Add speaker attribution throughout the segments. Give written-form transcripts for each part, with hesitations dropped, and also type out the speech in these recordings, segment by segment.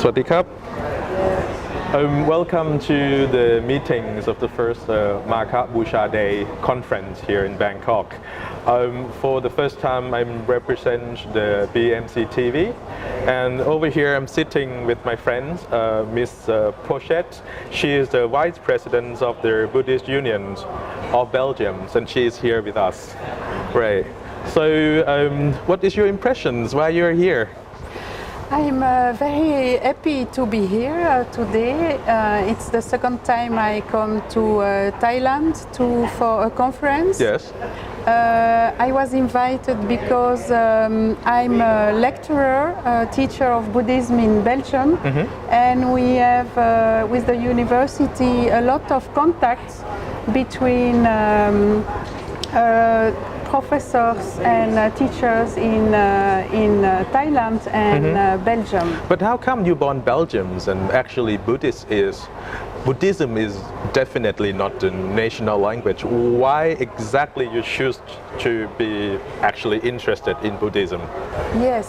Speaker 1: วัสดีครับ Welcome to the meetings of the first Maka Busha Day conference here in Bangkok. For the first time, I represent the BMC TV, and over here I'm sitting with my friend, Miss Pochette. She is the Vice President of the Buddhist Union of Belgium, and she is here with us. Right. So, what is your impressions while you're here?
Speaker 2: I'm very happy to be here today. It's the second time I come to Thailand for a conference.
Speaker 1: Yes.
Speaker 2: I was invited because I'm a lecturer, a teacher of Buddhism in Belgium, and we have with the university a lot of contacts between professors and teachers in Thailand and Belgium.
Speaker 1: But how come you born Belgians and actually Buddhism is definitely not the national language? Why exactly you choose to be actually interested in Buddhism?
Speaker 2: Yes.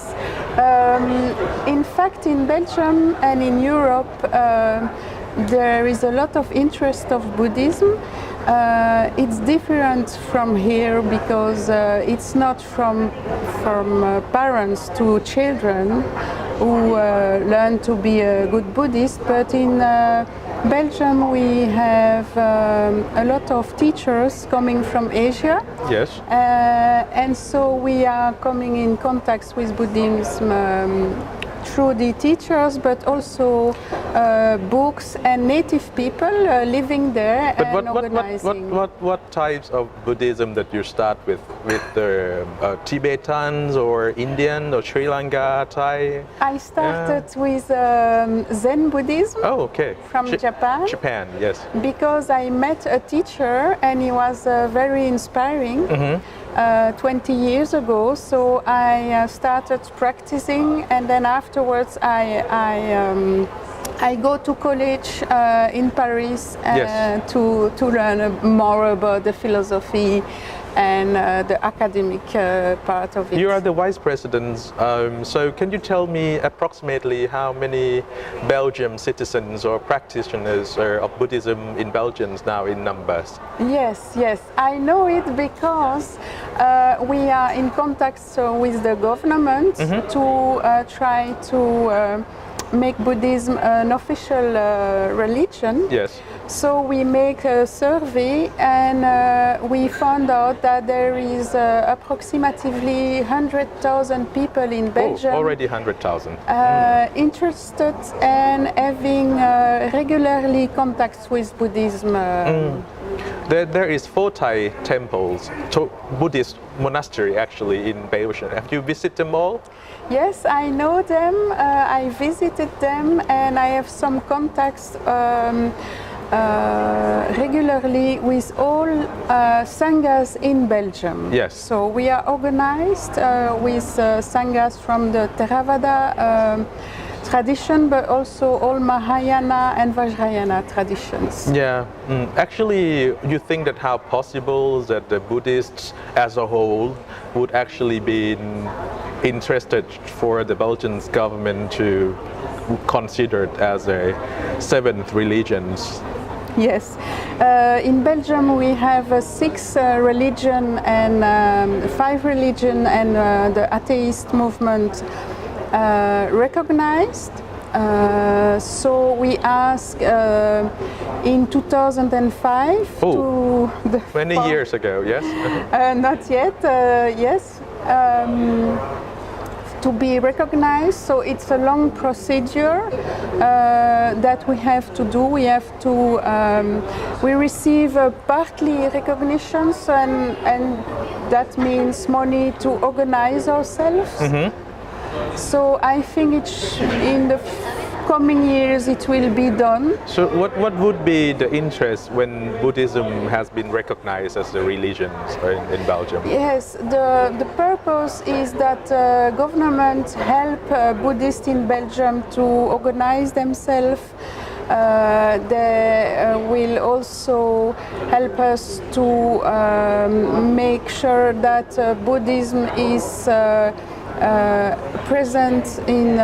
Speaker 2: In fact, in Belgium and in Europe, there is a lot of interest of Buddhism. It's different from here because it's not from parents to children who learn to be a good Buddhist, but in Belgium we have a lot of teachers coming from Asia.
Speaker 1: Yes.
Speaker 2: And so we are coming in contact with Buddhism through the teachers, but also books and native people living there and organizing.
Speaker 1: What types of Buddhism that you start with the Tibetans or Indian or Sri Lanka, Thai?
Speaker 2: I started with Zen Buddhism.
Speaker 1: Oh, okay.
Speaker 2: From Japan.
Speaker 1: Japan, yes.
Speaker 2: Because I met a teacher and he was very inspiring. 20 years ago, so I started practicing, and then afterwards I go to college in Paris to learn more about the philosophy and the academic part of it.
Speaker 1: You are the vice president, so can you tell me approximately how many Belgian citizens or practitioners of Buddhism in Belgium now in numbers?
Speaker 2: Yes, I know it because we are in contact with the government to try to make Buddhism an official religion.
Speaker 1: Yes.
Speaker 2: So we make a survey and we found out that there is approximately 100,000 people in Belgium.
Speaker 1: Already 100,000.
Speaker 2: Interested and having regularly contacts with Buddhism.
Speaker 1: There is 4 Thai temples, Buddhist monastery actually in Belgium. Have you visited them all?
Speaker 2: Yes, I know them. I visited them and I have some contacts regularly with all sanghas in Belgium.
Speaker 1: Yes.
Speaker 2: So we are organized with sanghas from the Theravada tradition, but also all Mahayana and Vajrayana traditions.
Speaker 1: Yeah, actually, you think that how possible that the Buddhists as a whole would actually be interested for the Belgian government to consider it as a 7th religion?
Speaker 2: Yes, in Belgium we have 6 religion and 5 religion and the atheist movement recognized. So we asked in 2005 to the
Speaker 1: many years ago, yes?
Speaker 2: Not yet, yes. To be recognized, so it's a long procedure that we have to do. We have to we receive partly recognitions, and that means money to organize ourselves. So I think in the coming years it will be done.
Speaker 1: So what would be the interest when Buddhism has been recognized as a religion in Belgium?
Speaker 2: Yes, the purpose is that government help Buddhists in Belgium to organize themselves. They will also help us to make sure that Buddhism is present in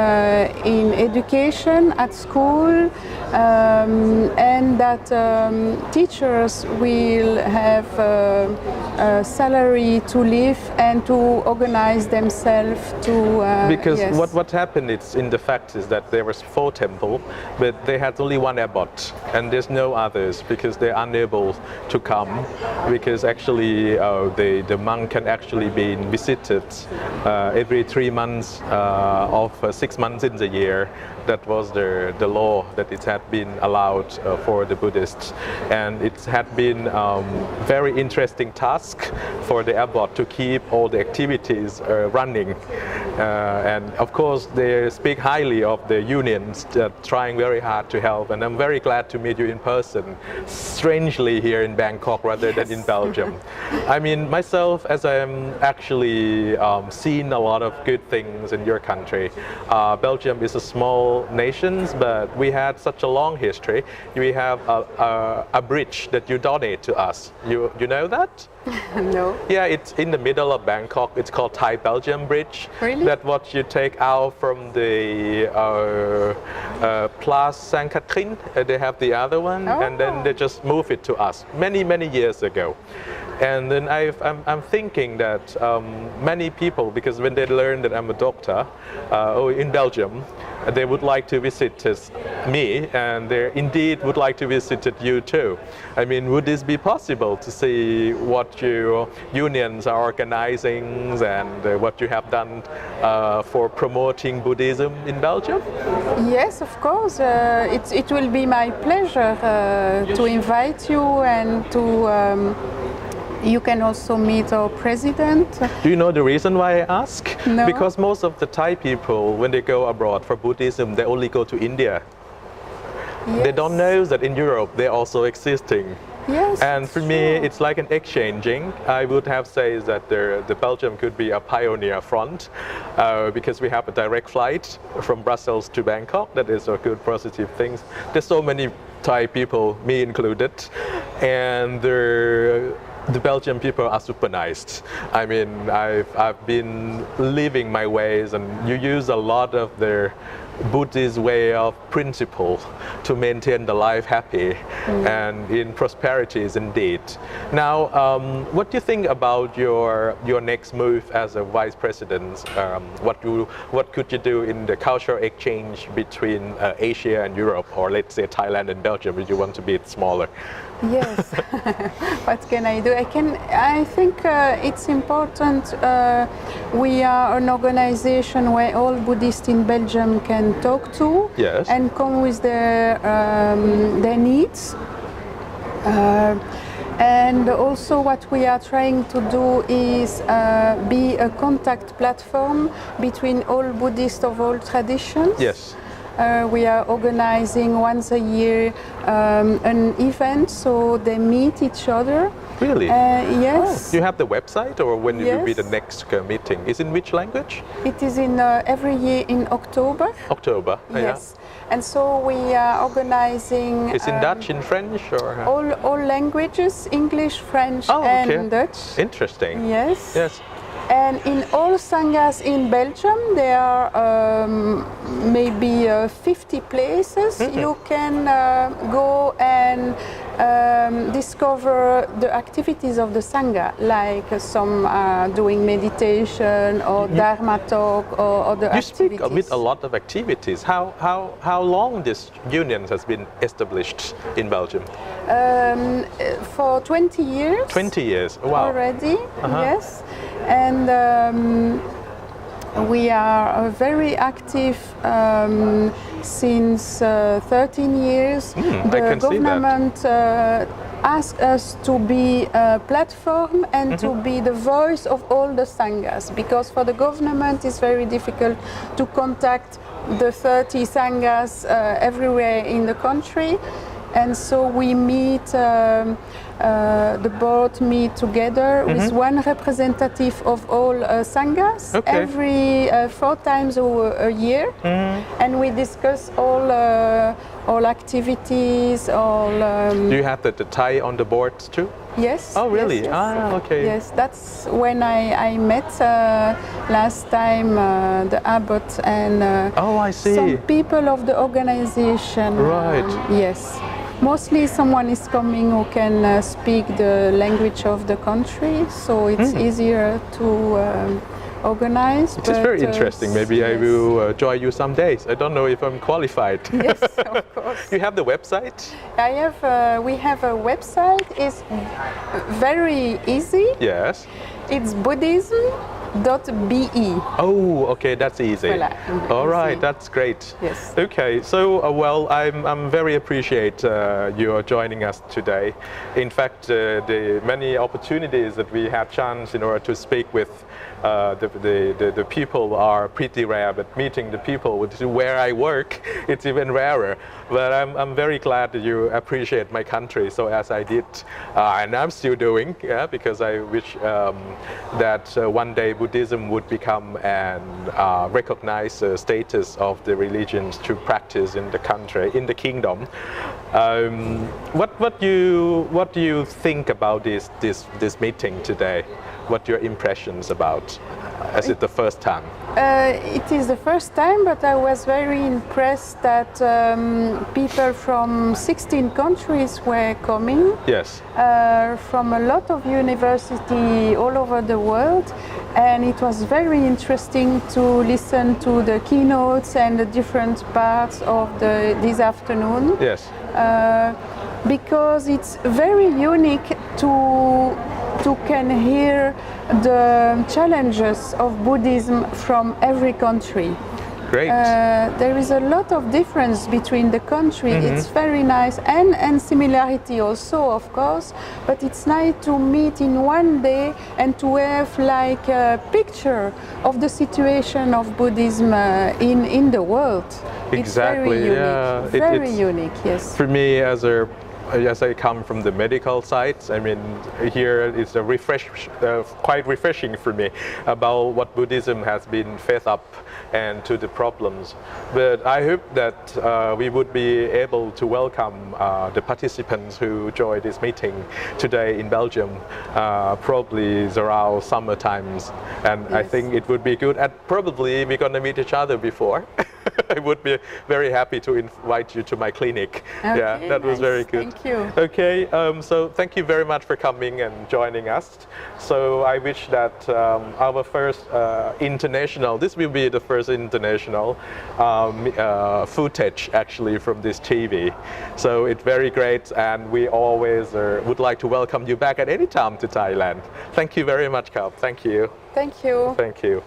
Speaker 2: education at school, and that teachers will have a salary to live and to organize themselves to.
Speaker 1: Because
Speaker 2: yes.
Speaker 1: what happened is, in the fact is that there was 4 temples, but they had only one abbot, and there's no others because they're unable to come, because actually the monk can actually be visited every 3 months of 6 months in the year. That was the law that it had been allowed for the Buddhists, and it had been very interesting task for the abbot to keep all the activities running, and of course they speak highly of the unions trying very hard to help, and I'm very glad to meet you in person, strangely here in Bangkok rather than in Belgium. I mean, myself, as I'm actually seen a lot of good things in your country. Belgium is a small nation, but we had such a long history. We have a bridge that you donate to us. You know that?
Speaker 2: No.
Speaker 1: Yeah, it's in the middle of Bangkok. It's called Thai-Belgium Bridge.
Speaker 2: Really?
Speaker 1: That what you take out from the Place Saint Catherine. They have the other one, and then they just move it to us many years ago. And then I'm thinking that many people, because when they learn that I'm a doctor in Belgium, they would like to visit me, and they indeed would like to visit you too. I mean, would this be possible to see what your unions are organizing and what you have done for promoting Buddhism in Belgium?
Speaker 2: Yes, of course. It will be my pleasure to invite you and to. You can also meet our president.
Speaker 1: Do you know the reason why I ask?
Speaker 2: No.
Speaker 1: Because most of the Thai people, when they go abroad for Buddhism, they only go to India.
Speaker 2: Yes.
Speaker 1: They don't know that in Europe they're also existing.
Speaker 2: Yes.
Speaker 1: And for me, it's like an exchanging. I would have said that the Belgium could be a pioneer front because we have a direct flight from Brussels to Bangkok. That is a good positive thing. There's so many Thai people, me included, and the Belgian people are super nice. I mean, I've been living my ways, and you use a lot of their Buddhist way of principle to maintain the life happy and in prosperities indeed. Now, what do you think about your next move as a vice president? What could you do in the cultural exchange between Asia and Europe, or let's say Thailand and Belgium, if you want to be smaller?
Speaker 2: Yes. What can I do? I think it's important. We are an organization where all Buddhists in Belgium can talk to.
Speaker 1: Yes.
Speaker 2: And come with their needs. And also what we are trying to do is be a contact platform between all Buddhists of all traditions.
Speaker 1: Yes.
Speaker 2: We are organizing once a year an event so they meet each other.
Speaker 1: Really?
Speaker 2: Yes.
Speaker 1: Do you have the website, or when will be the
Speaker 2: Yes.
Speaker 1: next meeting? Is in which language?
Speaker 2: It is in every year in October.
Speaker 1: October.
Speaker 2: Yes. And so we are organizing.
Speaker 1: It's in Dutch, in French, or?
Speaker 2: All languages, English, French, and Dutch.
Speaker 1: Interesting.
Speaker 2: Yes.
Speaker 1: Yes.
Speaker 2: And in all sanghas in Belgium, there are maybe 50 places you can go and discover the activities of the sangha, like some are doing meditation or dharma talk or other
Speaker 1: You
Speaker 2: activities.
Speaker 1: speak with a lot of activities. How long this union has been established in Belgium?
Speaker 2: For 20 years.
Speaker 1: 20 years. Wow.
Speaker 2: Already, yes. And we are very active since 13 years.
Speaker 1: I
Speaker 2: The
Speaker 1: can see that.
Speaker 2: government asked us to be a platform and to be the voice of all the sanghas, because for the government it's very difficult to contact the 30 sanghas everywhere in the country. And so we meet, the board meet together with one representative of all sanghas every 4 times a year, and we discuss all activities, all.
Speaker 1: Do you have the Thai on the board too?
Speaker 2: Yes.
Speaker 1: Oh, really?
Speaker 2: Yes, yes.
Speaker 1: Ah, okay.
Speaker 2: Yes, that's when I met last time the abbot and
Speaker 1: Oh, I see.
Speaker 2: some people of the organization.
Speaker 1: Right.
Speaker 2: Yes. Mostly someone is coming who can speak the language of the country, so it's easier to organize.
Speaker 1: It is very interesting. Maybe I
Speaker 2: yes.
Speaker 1: will join you some days. I don't know if I'm qualified.
Speaker 2: Yes, of course.
Speaker 1: You have the website?
Speaker 2: We have a website. It's very easy.
Speaker 1: Yes.
Speaker 2: It's Buddhism.be.
Speaker 1: Oh, okay, that's easy.
Speaker 2: Voilà.
Speaker 1: All right,
Speaker 2: Easy.
Speaker 1: that's great.
Speaker 2: Yes.
Speaker 1: Okay, so well, I'm very appreciate you joining us today. In fact, the many opportunities that we had chance in order to speak with the people are pretty rare, but meeting the people where I work, it's even rarer. But I'm very glad that you appreciate my country, so as I did, and I'm still doing, yeah, because I wish that one day Buddhism would become an recognized status of the religions to practice in the country, in the kingdom. What do you think about this meeting today? What your impressions about? Is it the first time?
Speaker 2: It is the first time, but I was very impressed that people from 16 countries were coming.
Speaker 1: Yes.
Speaker 2: From a lot of universities all over the world, and it was very interesting to listen to the keynotes and the different parts of this afternoon.
Speaker 1: Yes.
Speaker 2: Because it's very unique to can hear the challenges of Buddhism from every country.
Speaker 1: Great.
Speaker 2: There is a lot of difference between the country. It's very nice and similarity also, of course. But it's nice to meet in one day and to have like a picture of the situation of Buddhism in the world.
Speaker 1: Exactly.
Speaker 2: It's very unique.
Speaker 1: Yeah.
Speaker 2: Very
Speaker 1: it's,
Speaker 2: unique. Yes.
Speaker 1: For me, as I come from the medical side, I mean, here it's quite refreshing for me about what Buddhism has been fed up and to the problems. But I hope that we would be able to welcome the participants who joined this meeting today in Belgium, probably around summer times. And I
Speaker 2: Yes.
Speaker 1: think it would be good, and probably we're going to meet each other before. I would be very happy to invite you to my clinic.
Speaker 2: Okay,
Speaker 1: Yeah, that was
Speaker 2: nice.
Speaker 1: very good.
Speaker 2: Thank you.
Speaker 1: Okay, so thank you very much for coming and joining us. So I wish that our first international, this will be the first international footage actually from this TV. So it's very great, and we always would like to welcome you back at any time to Thailand. Thank you very much, Kap. Thank you.
Speaker 2: Thank you.
Speaker 1: Thank you.